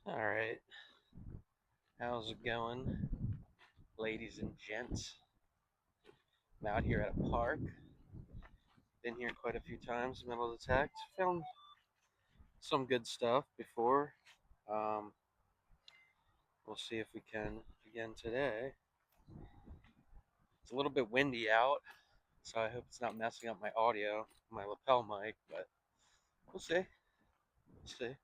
All right, how's it going, ladies and gents? I'm out here at a park. Been here quite a few times, middle of the text. Found some good stuff before. Um, we'll see if we can again today. It's a little bit windy out, so I hope it's not messing up my audio, my lapel mic, but we'll see. We'll see.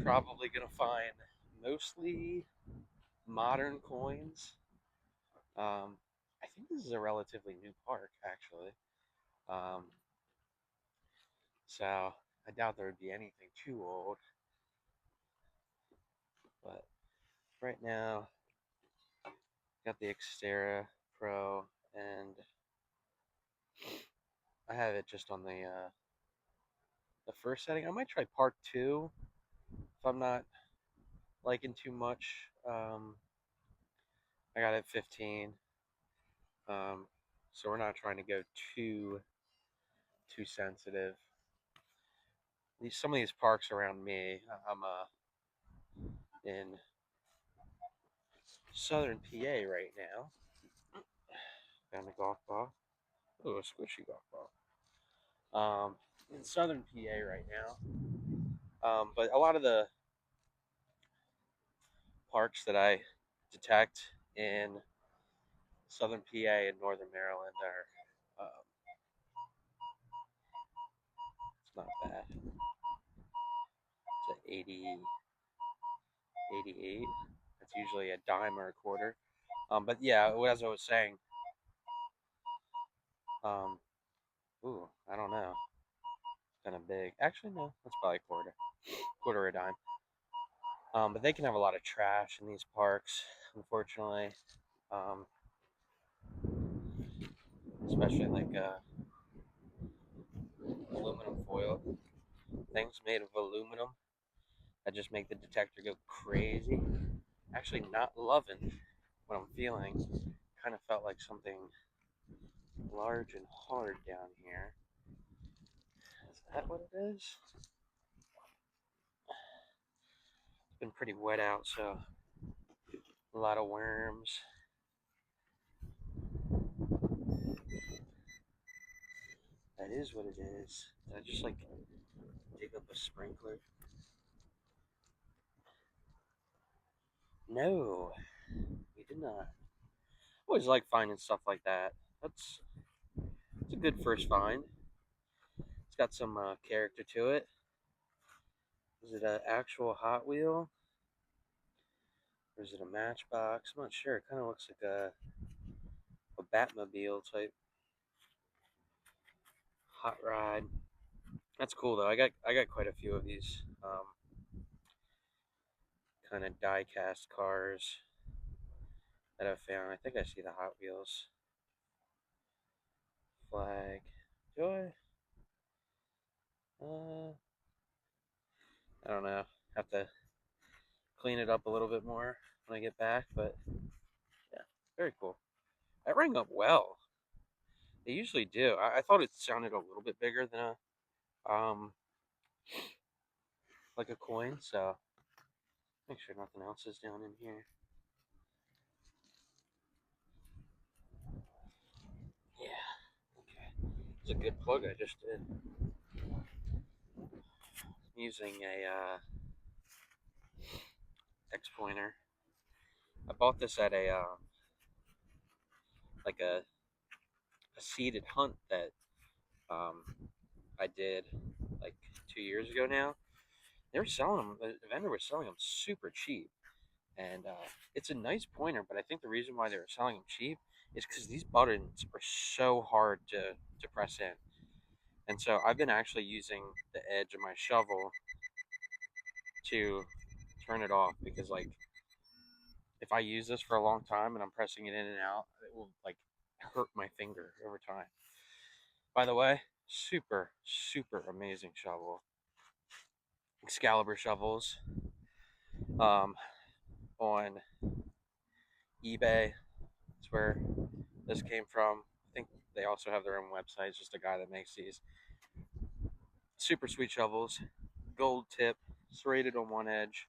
Probably gonna find mostly modern coins. I think this is a relatively new park, actually. Um, So I doubt there would be anything too old. But right now, got the Xterra Pro, and I have it just on the first setting. I might try Park 2 if I'm not liking too much. I got it 15, so we're not trying to go too sensitive. Some of these parks around me, I'm in southern PA right now. Found a golf ball. Oh, a squishy golf ball. In southern PA right now. But a lot of the parks that I detect in southern PA and northern Maryland are, it's not bad. It's at 80, 88. That's usually a dime or a quarter. But yeah, as I was saying, um, ooh, I don't know. It's kind of big. Actually, no, that's probably a quarter or a dime. But they can have a lot of trash in these parks, unfortunately. Um, Especially like aluminum foil, things made of aluminum that just make the detector go crazy. Actually, not loving what I'm feeling. Kind of felt like something large and hard down here. Is that what it is? It's been pretty wet out, so a lot of worms. That is what it is. Did I just like dig up a sprinkler? No, we did not. I always like finding stuff like that. It's a good first find. It's got some character to it. Is it an actual Hot Wheel? Or is it a Matchbox? I'm not sure. It kind of looks like a Batmobile type hot ride. That's cool though. I got quite a few of these kind of die cast cars that I've found. I think I see the Hot Wheels flag. Do I? I don't know. Have to clean it up a little bit more when I get back, but yeah, very cool. That rang up well. They usually do. I thought it sounded a little bit bigger than a like a coin. So make sure nothing else is down in here. Yeah. Okay. It's a good plug I just did. I'm using a X pointer. I bought this at a like a seated hunt that um, I did like 2 years ago now. They were selling them. The vendor was selling them super cheap, and it's a nice pointer. But I think the reason why they were selling them cheap is because these buttons are so hard to press in, and so I've been actually using the edge of my shovel to turn it off because like if I use this for a long time and I'm pressing it in and out, it will like hurt my finger over time. By the way, super amazing shovel. Excalibur shovels um, on eBay. That's where this came from. I think they also have their own website. It's just a guy that makes these super sweet shovels. Gold tip, serrated on one edge.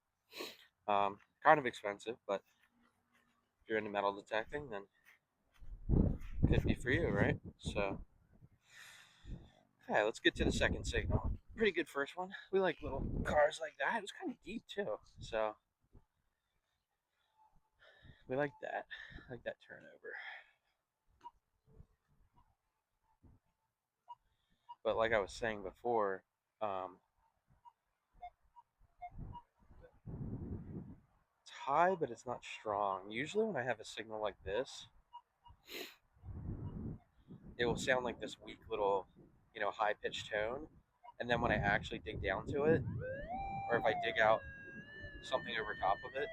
Kind of expensive, but if you're into metal detecting, then it could be for you, right? So, okay, let's get to the second signal. Pretty good first one. We like little cars like that. It was kind of deep too, so we like that. I like that turnover. But like I was saying before, it's high, but it's not strong. Usually, when I have a signal like this, it will sound like this weak little, high pitched tone. And then when I actually dig down to it, or if I dig out something over top of it,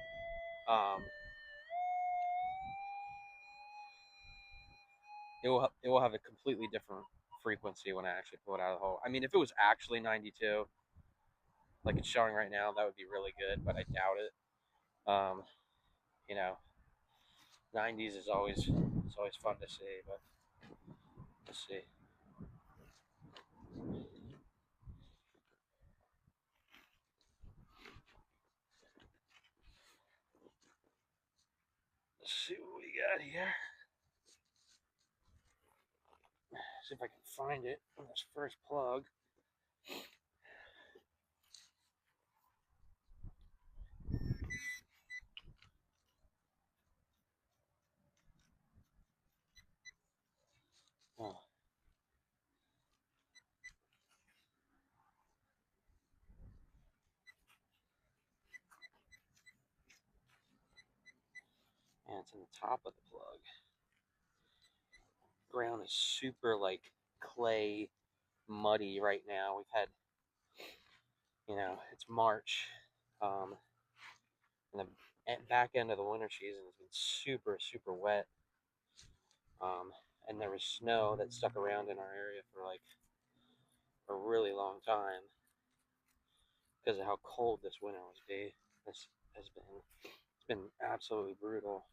it will have a completely different frequency when I actually pull it out of the hole. I mean, if it was actually 92, like it's showing right now, that would be really good, but I doubt it. Um, you know, 90s is always fun to see, but let's see. Let's see what we got here. See if I can find it on this first plug. Oh. And it's in the top of the plug. Ground is super like clay, muddy right now. We've had, it's March, and the back end of the winter season has been super, super wet. And there was snow that stuck around in our area for like a really long time because of how cold this winter was be. This has been it's been absolutely brutal.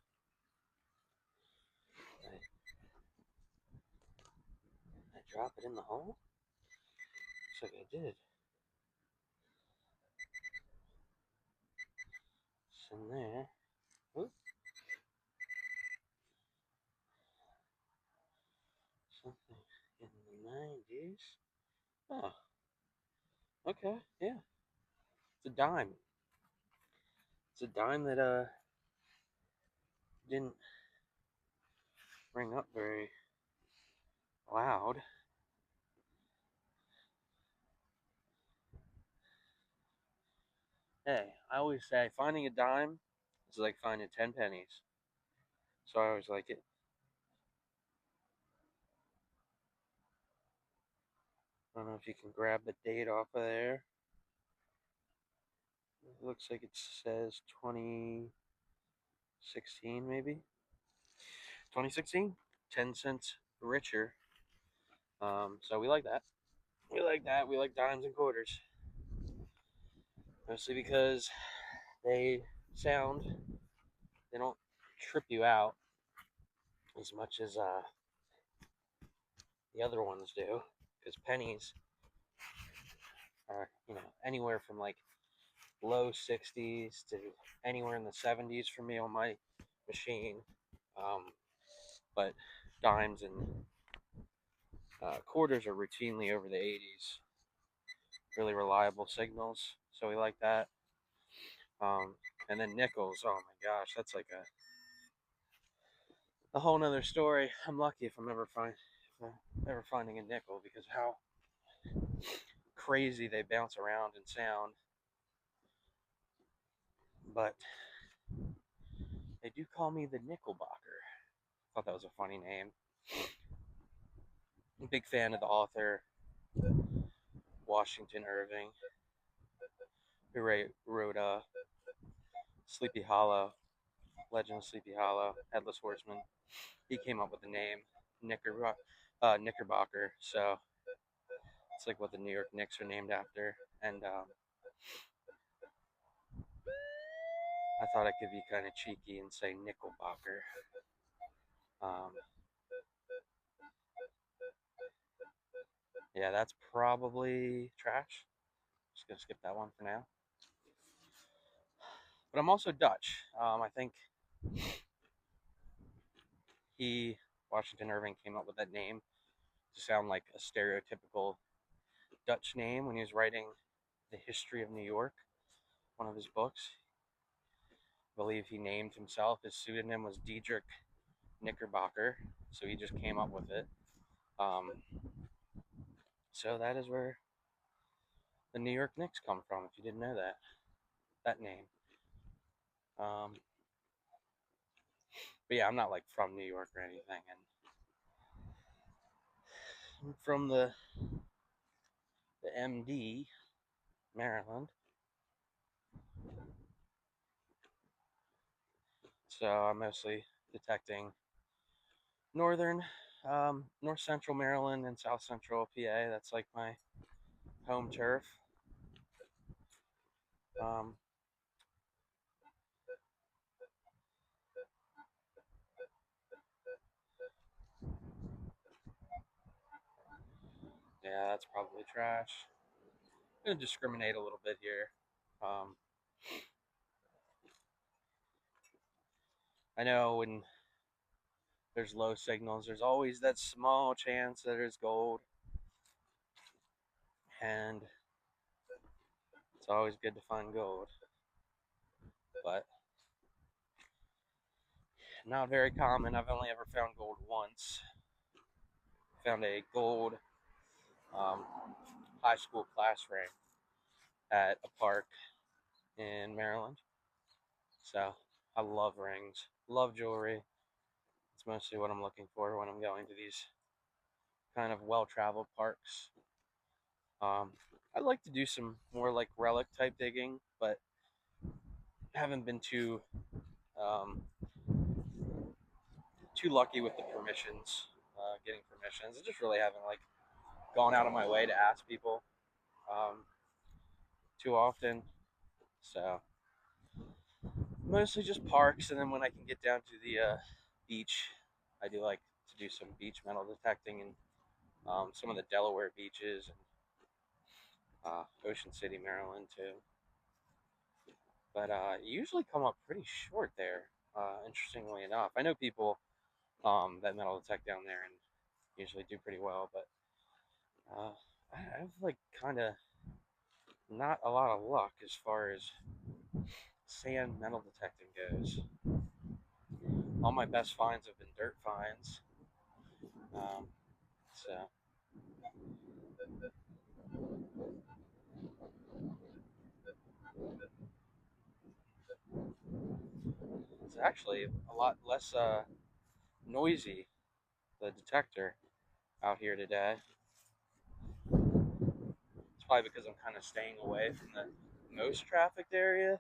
I drop it in the hole? Looks like I did. It's in there. Oop. Something in the 90s. Oh, okay, yeah. It's a dime. It's a dime that didn't ring up very loud. Hey, I always say finding a dime is like finding 10 pennies. So I always like it. I don't know if you can grab the date off of there. It looks like it says 2016, maybe. 2016? 10 cents richer. So we like that. We like that. We like dimes and quarters. Mostly because they sound, they don't trip you out as much as the other ones do. Because pennies are, anywhere from like low 60s to anywhere in the 70s for me on my machine. But dimes and quarters are routinely over the 80s. Really reliable signals, so we like that. And then nickels, oh my gosh, that's like a whole nother story. I'm lucky if I'm ever finding a nickel because how crazy they bounce around and sound. But they do call me the Nickelbacker. Thought that was a funny name. Big fan of the author Washington Irving, who wrote Sleepy Hollow, Legend of Sleepy Hollow, Headless Horseman. He came up with the name Knickerbocker. So it's like what the New York Knicks are named after. And I thought I could be kind of cheeky and say Nickelbacker. Um, yeah, that's probably trash. Just gonna skip that one for now. But I'm also Dutch. I think Washington Irving, came up with that name to sound like a stereotypical Dutch name when he was writing The History of New York, one of his books. I believe he named himself, his pseudonym was Diedrich Knickerbocker, so he just came up with it. Um, so that is where the New York Knicks come from, if you didn't know that name. But yeah, I'm not like from New York or anything, and I'm from the MD, Maryland. So I'm mostly detecting north central Maryland and south central PA. That's like my home turf. Um, yeah, that's probably trash. I'm gonna discriminate a little bit here. Um, I know when there's low signals, there's always that small chance that there's gold, and it's always good to find gold, but not very common. I've only ever found gold once. Found a gold um, high school class ring at a park in Maryland. So I love rings, love jewelry. It's mostly what I'm looking for when I'm going to these kind of well-traveled parks. I'd like to do some more like relic type digging, but haven't been um, too lucky with the permissions, getting permissions. I just really haven't like gone out of my way to ask people um, too often. So mostly just parks, and then when I can get down to the beach, I do like to do some beach metal detecting and some of the Delaware beaches and Ocean City, Maryland too. But you usually come up pretty short there. Interestingly enough, I know people that metal detect down there and usually do pretty well, but uh, I've like kind of not a lot of luck as far as sand metal detecting goes. All my best finds have been dirt finds. Um, so it's actually a lot less noisy, the detector out here today. It's probably because I'm kind of staying away from the most trafficked area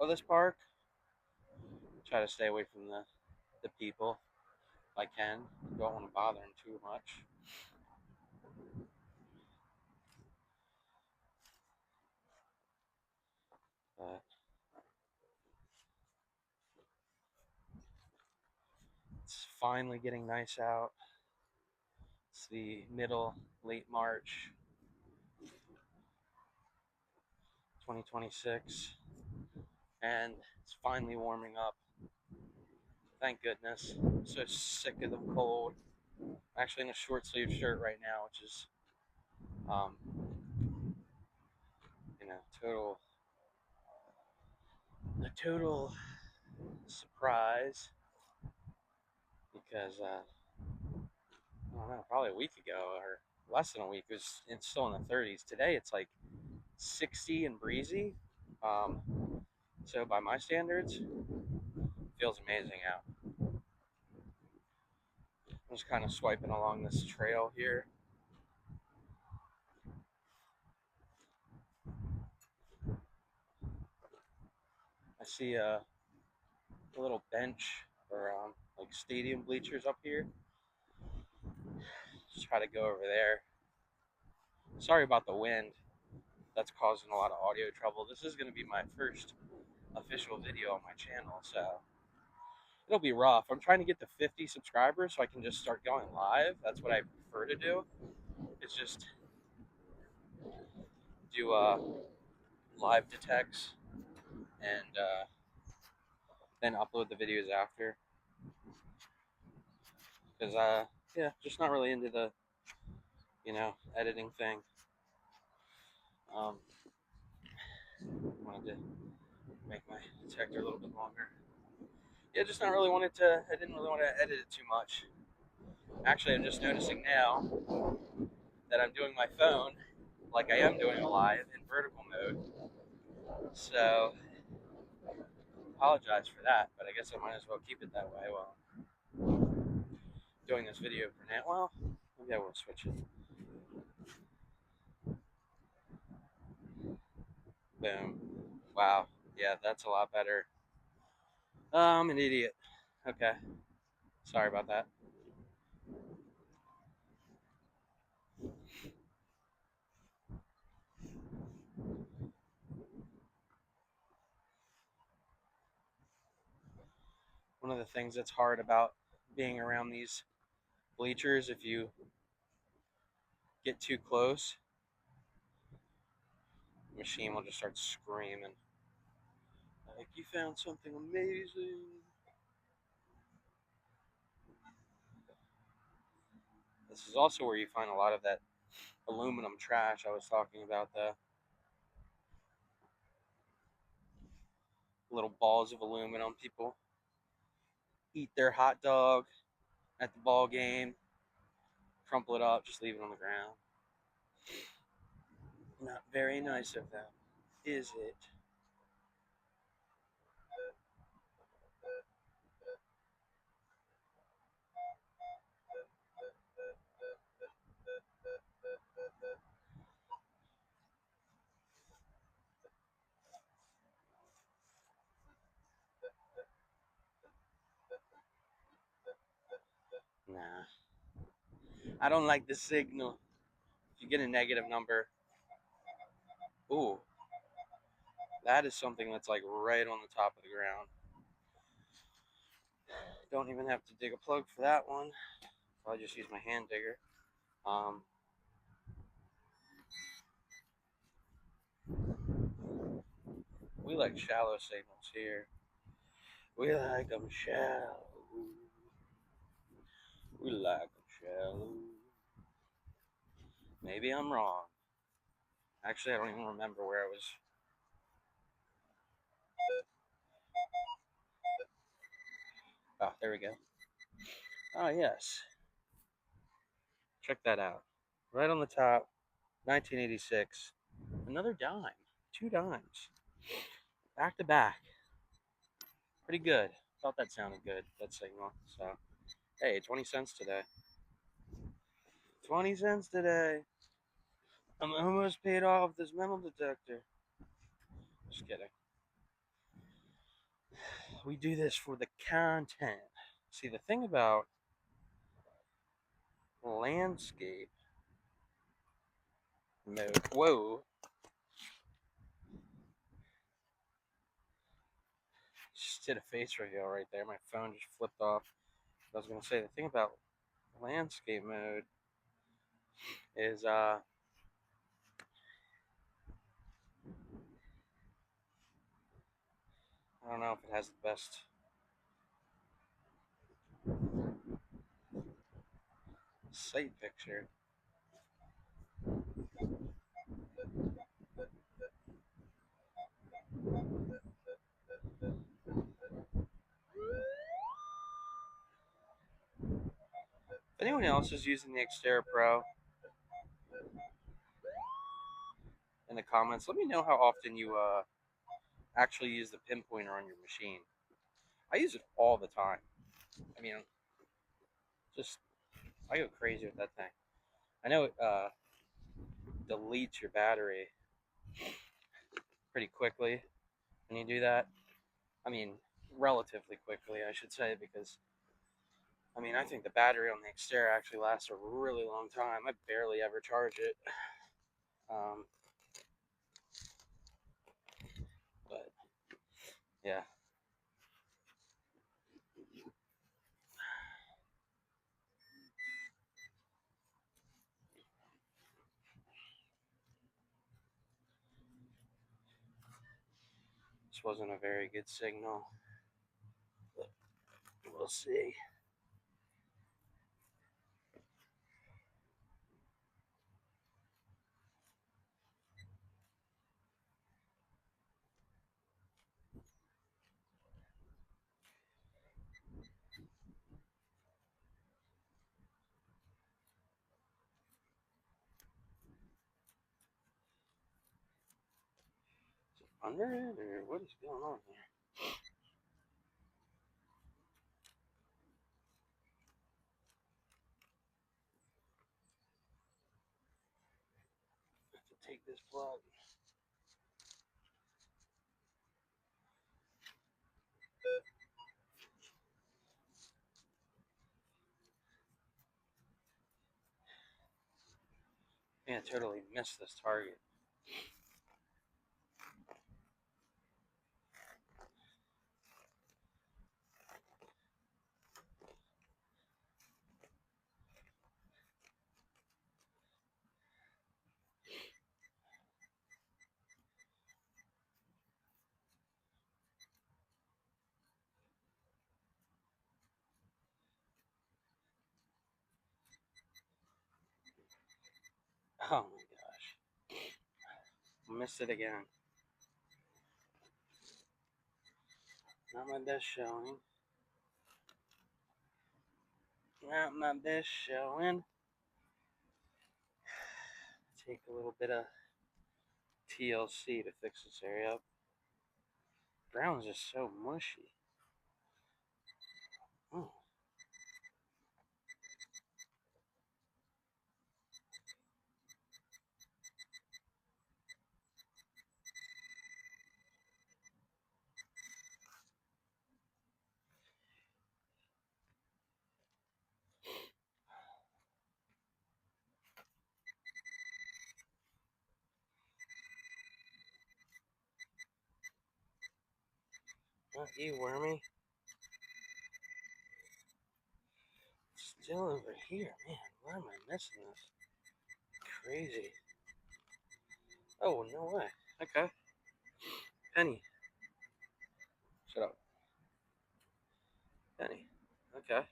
of this park. Try to stay away from the people if I can. Don't want to bother them too much. But it's finally getting nice out. It's the late March 2026, and it's finally warming up. Thank goodness. I'm so sick of the cold. I'm actually in a short sleeve shirt right now, which is, um, total a total surprise because I don't know, probably a week ago or less than a week, it's still in the 30s. Today it's like 60 and breezy. Um, so by my standards, it feels amazing out. I'm just kind of swiping along this trail here. I see a little bench or like stadium bleachers up here. Just try to go over there. Sorry about the wind. That's causing a lot of audio trouble. This is going to be my first official video on my channel, so it'll be rough. I'm trying to get to 50 subscribers so I can just start going live. That's what I prefer to do. It's just do live detects and then upload the videos after. Because yeah, just not really into the editing thing. Wanted to make my detector a little bit longer. Yeah, just not really wanted to. I didn't really want to edit it too much. Actually, I'm just noticing now that I'm doing my phone like I am doing it live in vertical mode. So, apologize for that, but I guess I might as well keep it that way while doing this video for now. Well, maybe I will switch it. Boom. Wow. Yeah, that's a lot better. I'm an idiot. Okay. Sorry about that. One of the things that's hard about being around these bleachers, if you get too close, the machine will just start screaming. Like, you found something amazing. This is also where you find a lot of that aluminum trash I was talking about, the little balls of aluminum. People eat their hot dog at the ball game, crumple it up, just leave it on the ground. Not very nice of them, is it? Nah. I don't like the signal. If you get a negative number, ooh, that is something that's like right on the top of the ground. Don't even have to dig a plug for that one. I'll just use my hand digger. We like shallow signals here. We like them shallow. We like them shallow. Maybe I'm wrong. Actually, I don't even remember where I was. Oh, there we go. Oh, yes. Check that out. Right on the top, 1986. Another dime. 2 dimes. Back to back. Pretty good. Thought that sounded good, that signal. So, hey, 20 cents today. 20 cents today. I'm almost paid off this metal detector. Just kidding. We do this for the content. See, the thing about landscape mode. Whoa. Just did a face reveal right there. My phone just flipped off. I was going to say, the thing about landscape mode is, I don't know if it has the best sight picture. If anyone else is using the Xterra Pro, in the comments, let me know how often you actually use the pinpointer on your machine. I use it all the time. I mean, just I go crazy with that thing. I know it deletes your battery pretty quickly when you do that. I mean, relatively quickly, I should say, because I mean, I think the battery on the Xterra actually lasts a really long time. I barely ever charge it. Um, but yeah. wasn't a very good signal, but we'll see. Is it under it, or what is going on here? I have to take this plug. Yeah, I totally missed this target. Oh my gosh. Missed it again. Not my best showing. Not my best showing. Take a little bit of TLC to fix this area up. Ground's just so mushy. Oh. Not you, Wormy. Still over here, man. Why am I missing this? Crazy. Oh, no way. Okay. Penny. Shut up. Penny. Okay.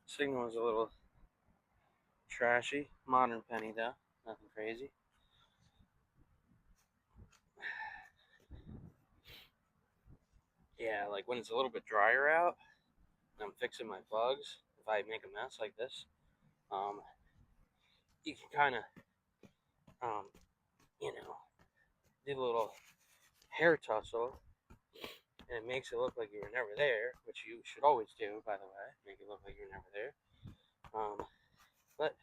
Signal was a little trashy. Modern penny, though. Nothing crazy. Yeah, like when it's a little bit drier out and I'm fixing my plugs, if I make a mess like this, you can kind of, um, you know, do a little hair tussle, and it makes it look like you were never there, which you should always do, by the way, make it look like you're never there. But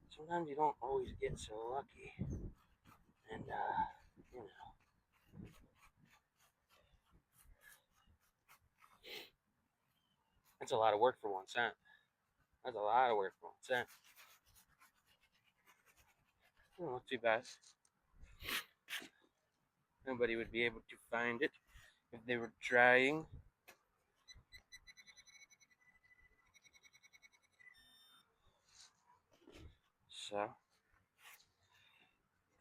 sometimes you don't always get so lucky, and you know, that's a lot of work for 1 cent. That's a lot of work for 1 cent. Not too bad. Nobody would be able to find it if they were trying. So,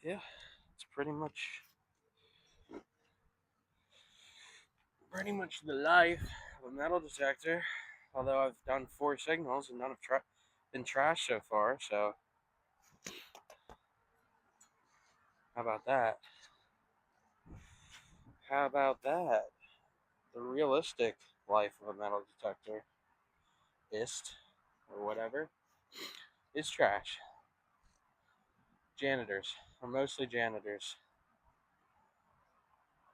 yeah, it's pretty much the life of a metal detector. Although I've done 4 signals and none have been trashed so far, so how about that? How about that? The realistic life of a metal detector or whatever is trash. Janitors are mostly janitors.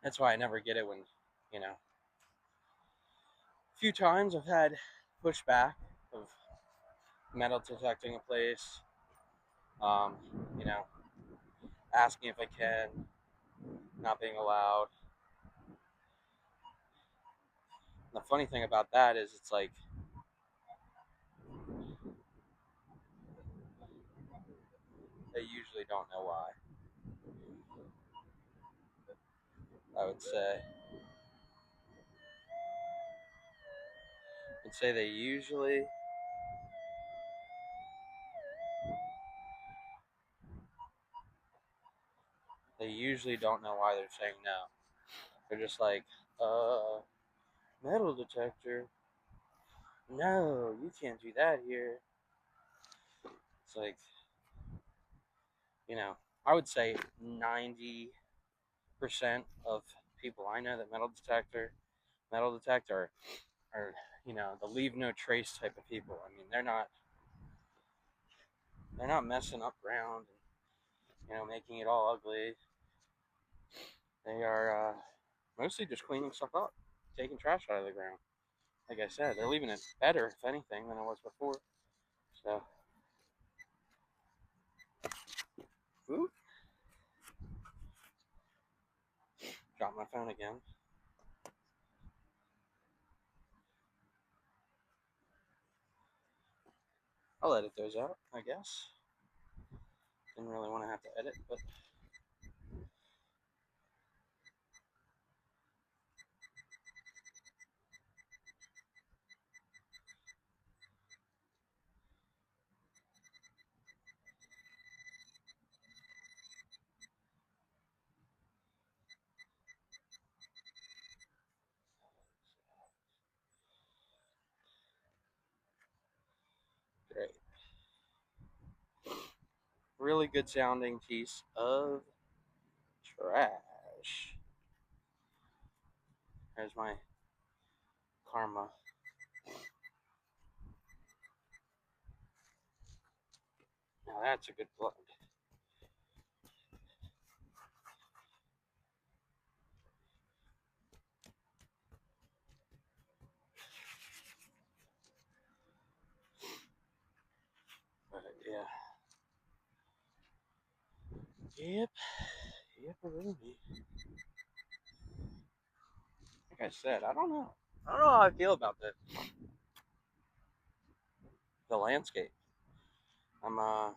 That's why I never get it when, you know, a few times I've had pushback of metal detecting a place, um, you know, asking if I can, not being allowed. The funny thing about that is it's like they usually don't know why. I would say. I'd say they usually don't know why they're saying no. They're just like, metal detector. No, you can't do that here. It's like, you know, I would say 90% of people I know that metal detector are, the leave no trace type of people. I mean, they're not messing up ground and, making it all ugly. They are mostly just cleaning stuff up, taking trash out of the ground. Like I said, they're leaving it better, if anything, than it was before. So, ooh, dropped my phone again. I'll edit those out, I guess. Didn't really want to have to edit, but great. Really good sounding piece of trash. There's my karma. Now that's a good plug. But yeah. Yep. Yep, really. Like I said, I don't know. I don't know how I feel about the landscape. I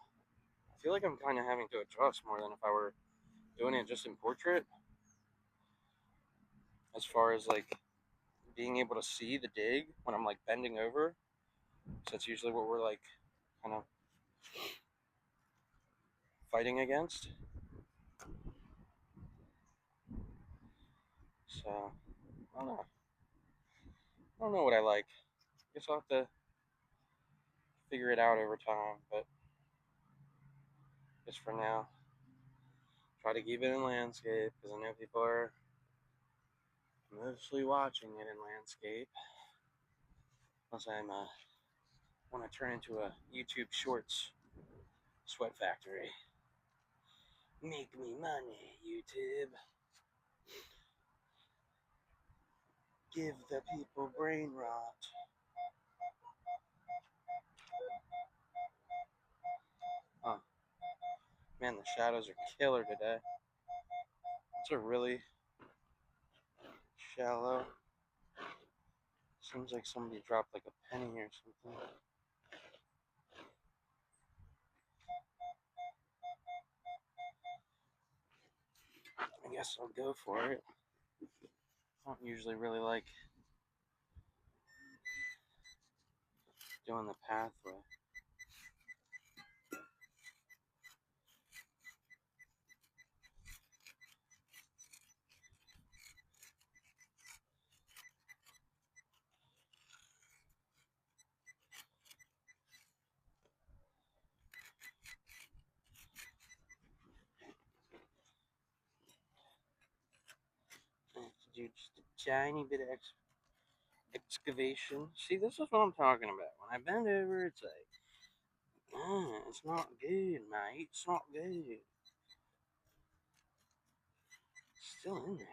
feel like I'm kind of having to adjust more than if I were doing it just in portrait. As far as like being able to see the dig when I'm like bending over. So that's usually what we're like kind of fighting against. So I don't know. I don't know what I like. I guess I'll have to figure it out over time. But just for now, try to keep it in landscape because I know people are mostly watching it in landscape. Unless I'm want to turn into a YouTube Shorts sweat factory. Make me money, YouTube. Give the people brain rot. Huh. Man, the shadows are killer today. It's a really shallow. Seems like somebody dropped like a penny or something. I guess I'll go for it. I don't usually really like doing the pathway. I have to do just a tiny bit of excavation. See, this is what I'm talking about. When I bend over, it's like, it's not good, mate. It's not good. It's still in there.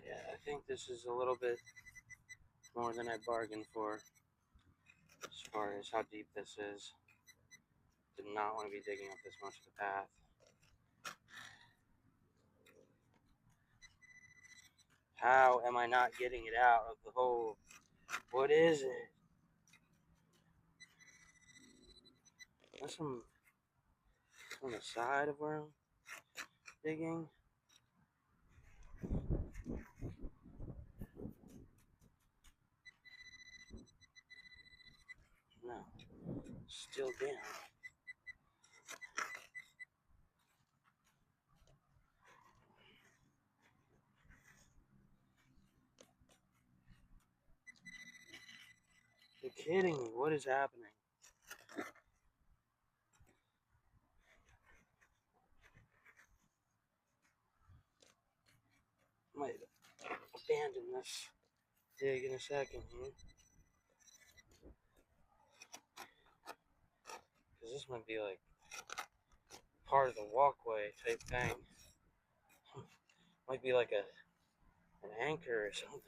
Yeah, I think this is a little bit more than I bargained for as far as how deep this is. Did not want to be digging up this much of the path. How am I not getting it out of the hole? What is it? That's some on the side of where I'm digging. No, still down. You're kidding me. What is happening? Might abandon this dig in a second here. Because this might be like part of the walkway type thing. Might be like an anchor or something.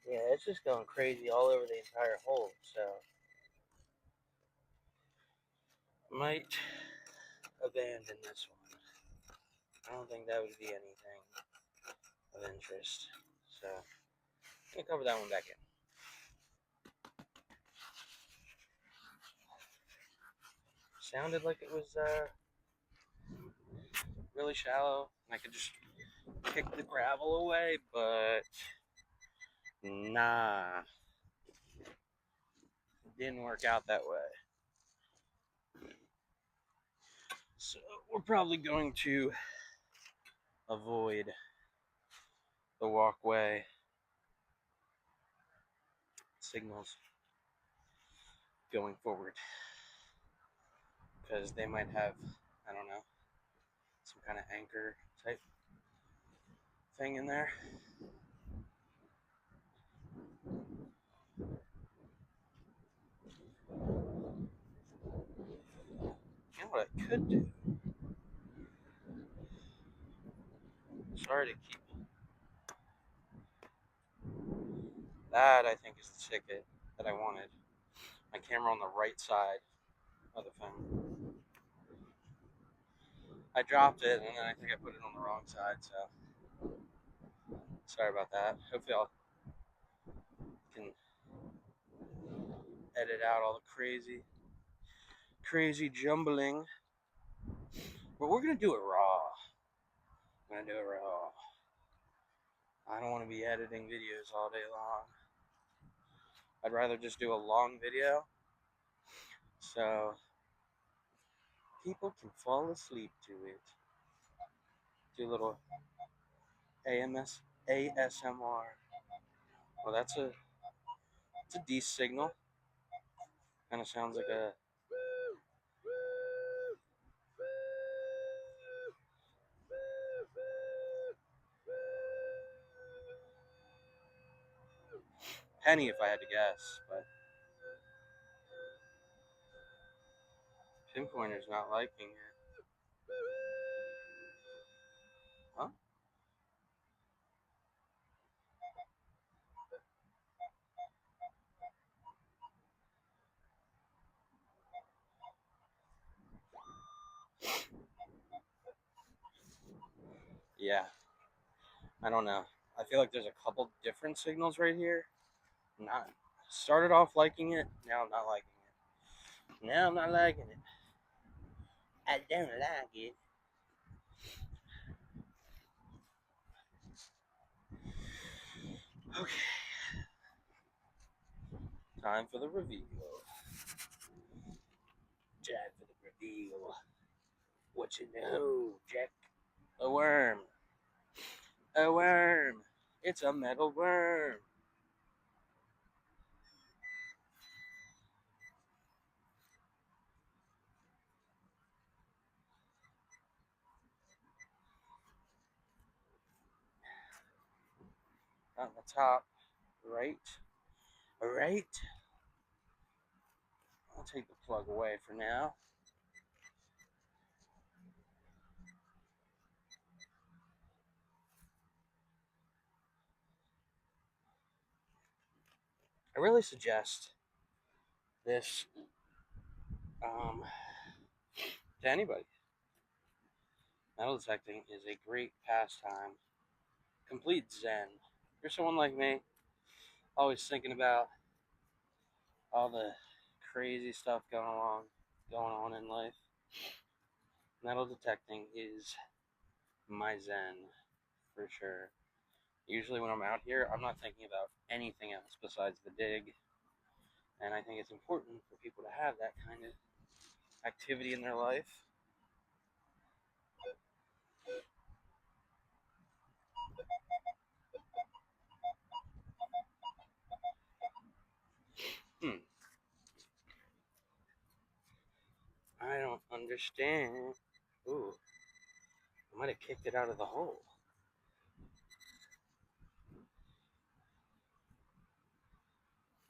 Yeah, it's just going crazy all over the entire hole, so might abandon this one. I don't think that would be anything of interest. So I'm gonna cover that one back in. Sounded like it was really shallow and I could just kick the gravel away, but nah. It didn't work out that way. So we're probably going to avoid the walkway signals going forward because they might have, I don't know, some kind of anchor type thing in there. You know what I could do? Sorry to keep. That I think is the ticket that I wanted. My camera on the right side of the phone. I dropped it and then I think I put it on the wrong side, so sorry about that. Hopefully I can edit out all the crazy jumbling. But we're gonna do it raw. I'm gonna do it raw. I don't want to be editing videos all day long. I'd rather just do a long video so people can fall asleep to it. Do a little ASMR. Well, it's a D signal. Kind of sounds like a penny if I had to guess, but Pinpointer's not liking it. Huh? Yeah, I don't know. I feel like there's a couple different signals right here. Not started off liking it, now I'm not liking it. Now I'm not liking it. I don't like it. Okay. Time for the reveal. Time for the reveal. What's in the hole, Jack? A worm. A worm. It's a metal worm. On the top, right? Right? I'll take the plug away for now. I really suggest this to anybody. Metal detecting is a great pastime, complete zen. If you're someone like me, always thinking about all the crazy stuff going on in life. Metal detecting is my zen for sure. Usually when I'm out here, I'm not thinking about anything else besides the dig. And I think it's important for people to have that kind of activity in their life. Hmm. I don't understand. Ooh, I might have kicked it out of the hole.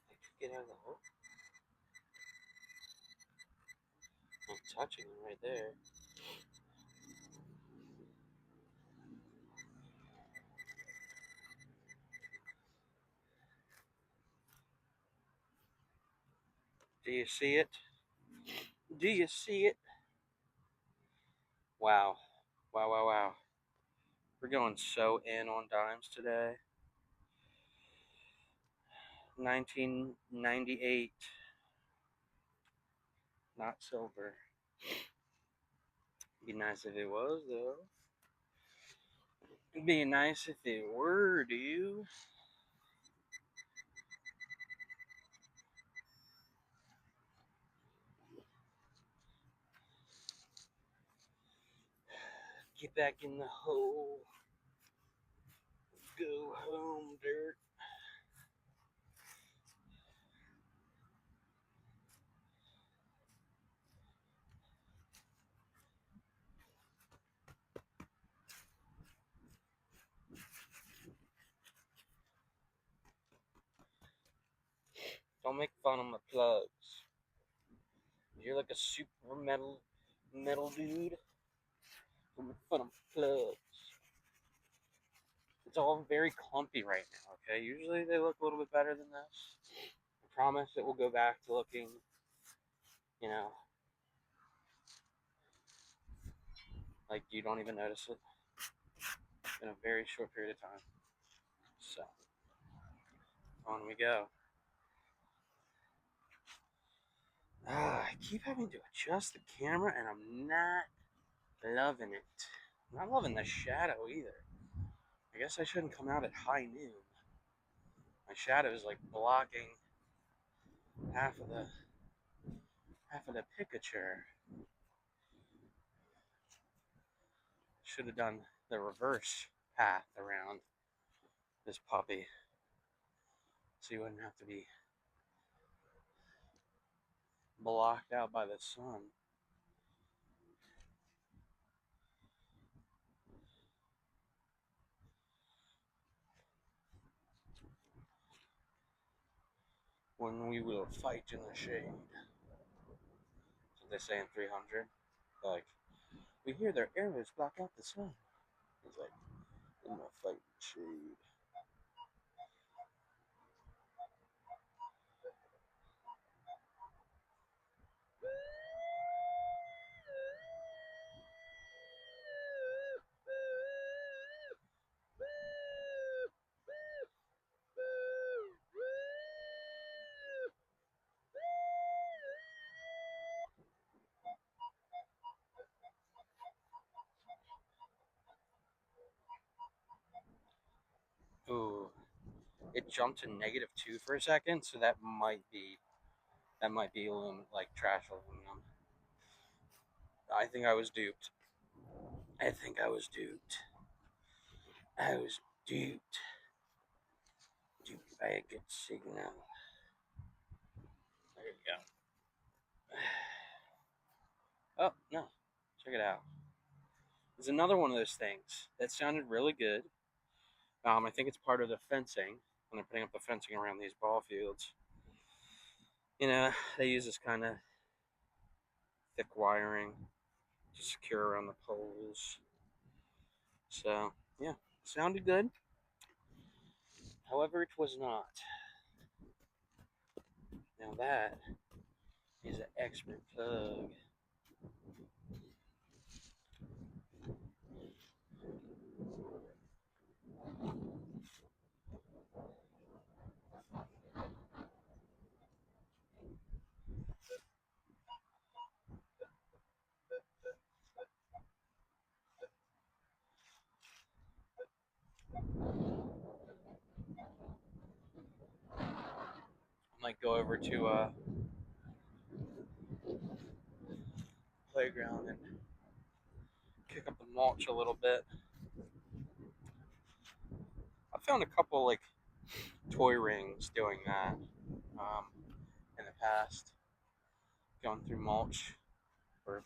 I kicked it out of the hole. I'm touching it right there. Do you see it? Do you see it? Wow. Wow, wow, wow. We're going so in on dimes today. 1998. Not silver. Be nice if it was, though. It'd be nice if it were, dude. Get back in the hole. Go home, dirt. Don't make fun of my plugs. You're like a super metal dude. Don't make fun of my plugs. It's all very clumpy right now, okay? Usually they look a little bit better than this. I promise it will go back to looking, you know, like you don't even notice it in a very short period of time. So, on we go. I keep having to adjust the camera and I'm not loving it. I'm not loving the shadow either. I guess I shouldn't come out at high noon. My shadow is like blocking half of the picture. Should have done the reverse path around this puppy, so you wouldn't have to be blocked out by the sun. When we will fight in the shade. So they say in 300, like, we hear their arrows block out the sun. He's like, in the fight in the shade. Ooh, it jumped to -2 for a second, so that might be aluminum, like trash aluminum. I think I was duped. I think I was duped. I was duped. Duped by a good signal. There you go. Oh no, check it out. It's another one of those things that sounded really good. I think it's part of the fencing when they're putting up the fencing around these ball fields. You know, they use this kind of thick wiring to secure around the poles. So yeah, sounded good. However, it was not. Now that is an expert plug. Might go over to playground and kick up the mulch a little bit. I found a couple like toy rings doing that in the past, going through mulch or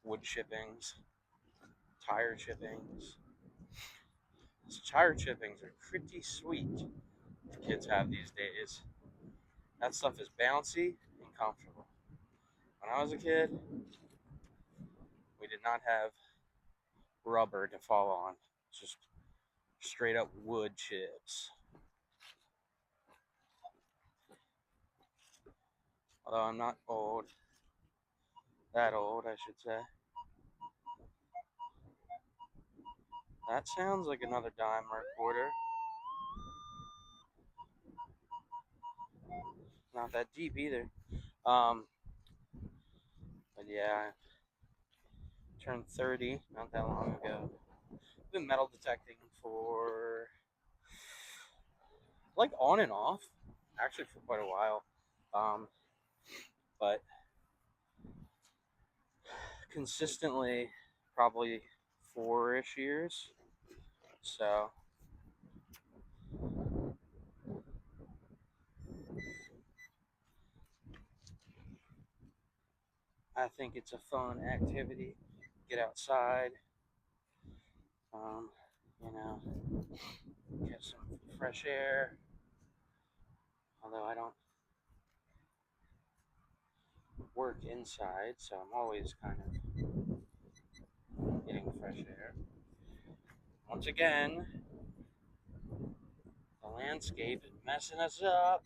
wood chippings, tire chippings. So tire chippings are pretty sweet. The kids have these days. That stuff is bouncy and comfortable. When I was a kid, we did not have rubber to fall on. It's just straight up wood chips. Although I'm not old, that old, I should say. That sounds like another dime or a quarter. Not that deep either. Um, but yeah, I turned 30 not that long ago. I've been metal detecting for like on and off, actually for quite a while. But consistently, probably 4-ish years. So I think it's a fun activity. Get outside, um, you know, get some fresh air. Although I don't work inside, so I'm always kind of getting fresh air. Once again, the landscape is messing us up.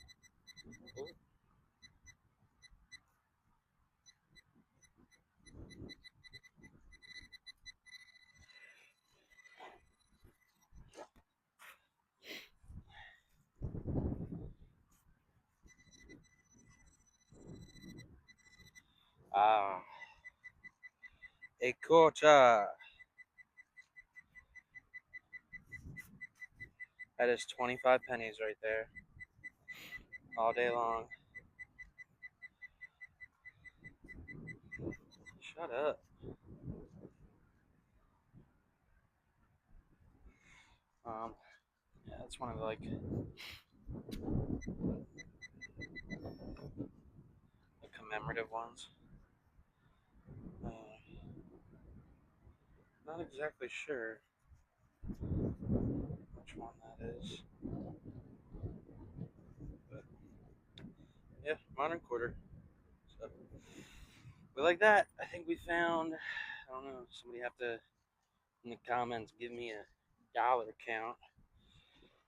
Ah, a quarter. That is 25 pennies right there, all day long. Shut up. Yeah, that's one of the, like the commemorative ones. Uh, Not exactly sure which one that is, but yeah, modern quarter. So we like that. I think we found. I don't know. Somebody have to in the comments give me a dollar count.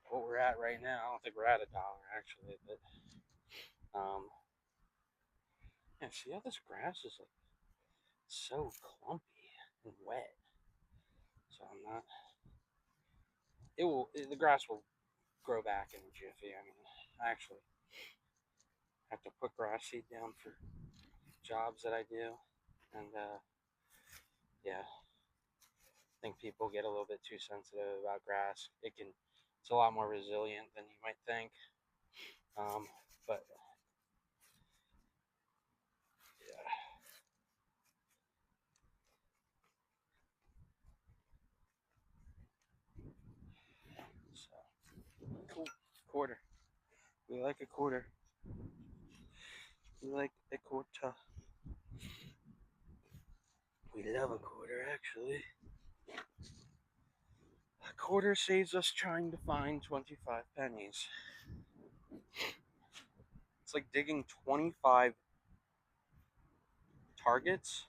What we're at right now. I don't think we're at $1 actually, but yeah. See how this grass is like so clumpy and wet. So I'm not. It will. The grass will grow back in a jiffy. I mean, I actually have to put grass seed down for jobs that I do, and yeah, I think people get a little bit too sensitive about grass. It's a lot more resilient than you might think. But yeah, so cool. Quarter. We like a quarter. We like a quarter. We love a quarter, actually. A quarter saves us trying to find 25 pennies. It's like digging 25 targets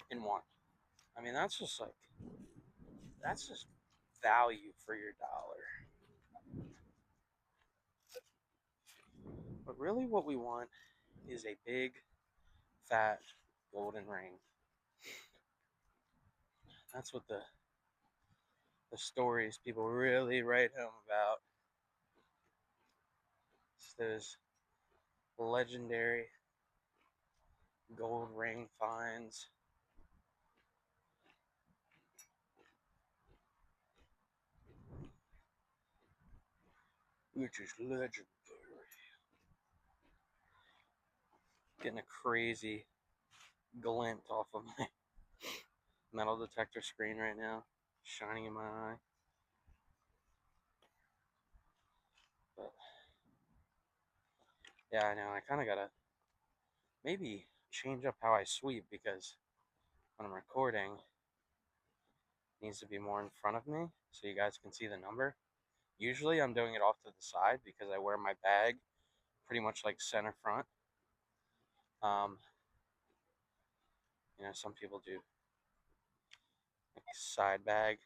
in one. I mean, that's just value for your dollar. But really, what we want is a big, fat, golden ring. That's what the stories people really write home about. It's those legendary gold ring finds. Which is legendary. Getting a crazy glint off of my metal detector screen right now, shining in my eye. But yeah, I know. I kind of gotta maybe change up how I sweep because when I'm recording, it needs to be more in front of me so you guys can see the number. Usually I'm doing it off to the side because I wear my bag pretty much like center front. Um, some people do like side bag.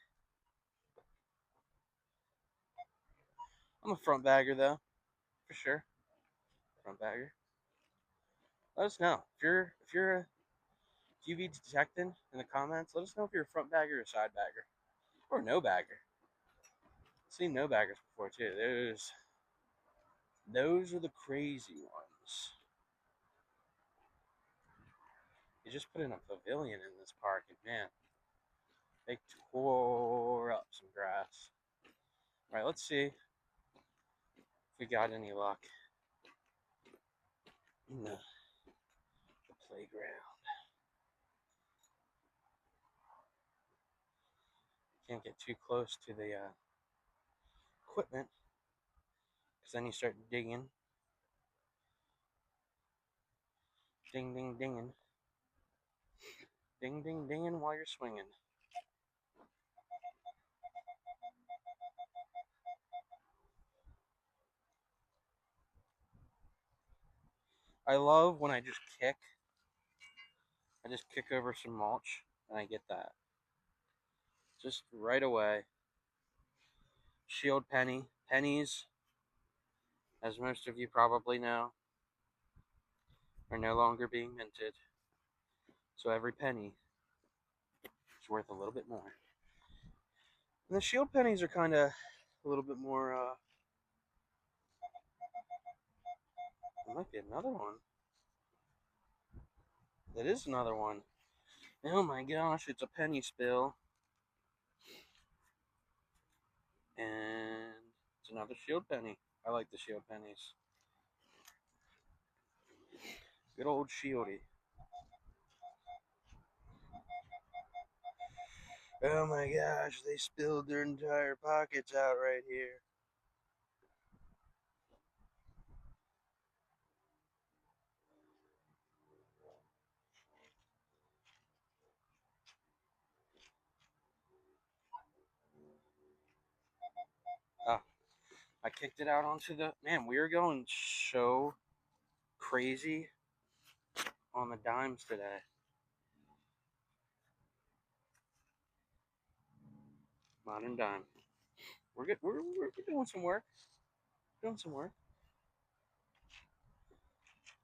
I'm a front bagger though, for sure. Front bagger. Let us know if you be detecting in the comments. Let us know if you're a front bagger or side bagger or no bagger. I've seen no baggers before too. Those are the crazy ones. You just put in a pavilion in this park, and man, they tore up some grass. All right, let's see if we got any luck in the playground. Can't get too close to the equipment because then you start digging. Ding, ding, dinging. Ding, ding, dinging while you're swinging. I love when I just kick. I just kick over some mulch and I get that. Just right away. Shield penny. Pennies, as most of you probably know, are no longer being minted. So every penny is worth a little bit more. And the shield pennies are kind of a little bit more, there might be another one. That is another one. Oh my gosh, it's a penny spill. And it's another shield penny. I like the shield pennies. Good old shieldy. Oh my gosh, they spilled their entire pockets out right here. Oh, I kicked it out onto the... Man, we are going so crazy on the dimes today. Modern dime. We're good. We're doing some work. Doing some work.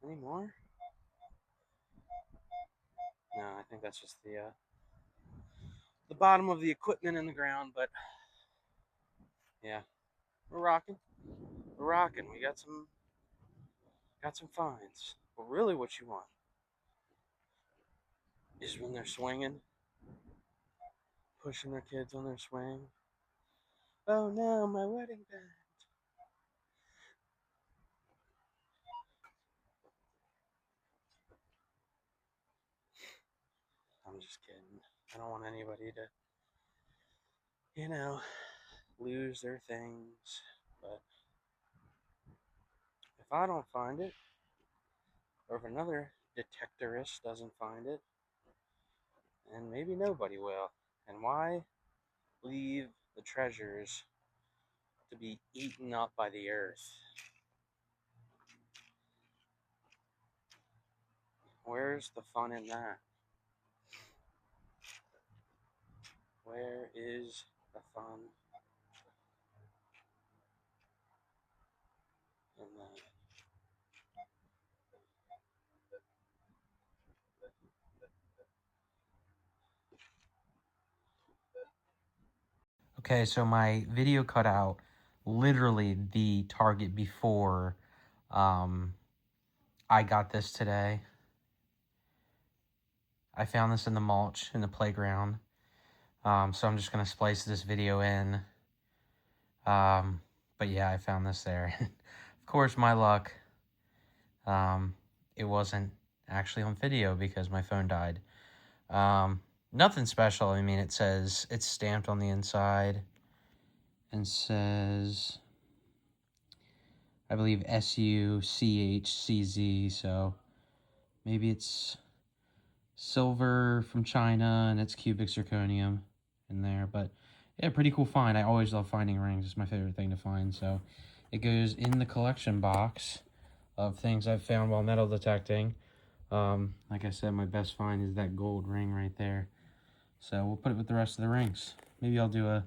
Any more? No, I think that's just the bottom of the equipment in the ground. But yeah, we're rocking. We're rocking. We got some finds. But really, what you want is when they're swinging, pushing their kids on their swing. Oh no, my wedding band. I'm just kidding. I don't want anybody to, lose their things. But if I don't find it, or if another detectorist doesn't find it, and maybe nobody will. And why leave the treasures to be eaten up by the earth? Where's the fun in that? Where is the fun in that? Okay, so my video cut out literally the target before I got this today. I found this in the mulch in the playground. So I'm just going to splice this video in. But yeah, I found this there. Of course, my luck, it wasn't actually on video because my phone died. Nothing special. I mean, it says it's stamped on the inside and says, I believe, SUCHCZ. So maybe it's silver from China and it's cubic zirconium in there. But yeah, pretty cool find. I always love finding rings. It's my favorite thing to find. So it goes in the collection box of things I've found while metal detecting. Like I said, my best find is that gold ring right there. So we'll put it with the rest of the rings. Maybe I'll do a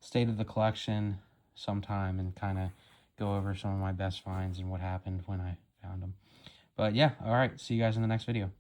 state of the collection sometime and kind of go over some of my best finds and what happened when I found them. But yeah, all right. See you guys in the next video.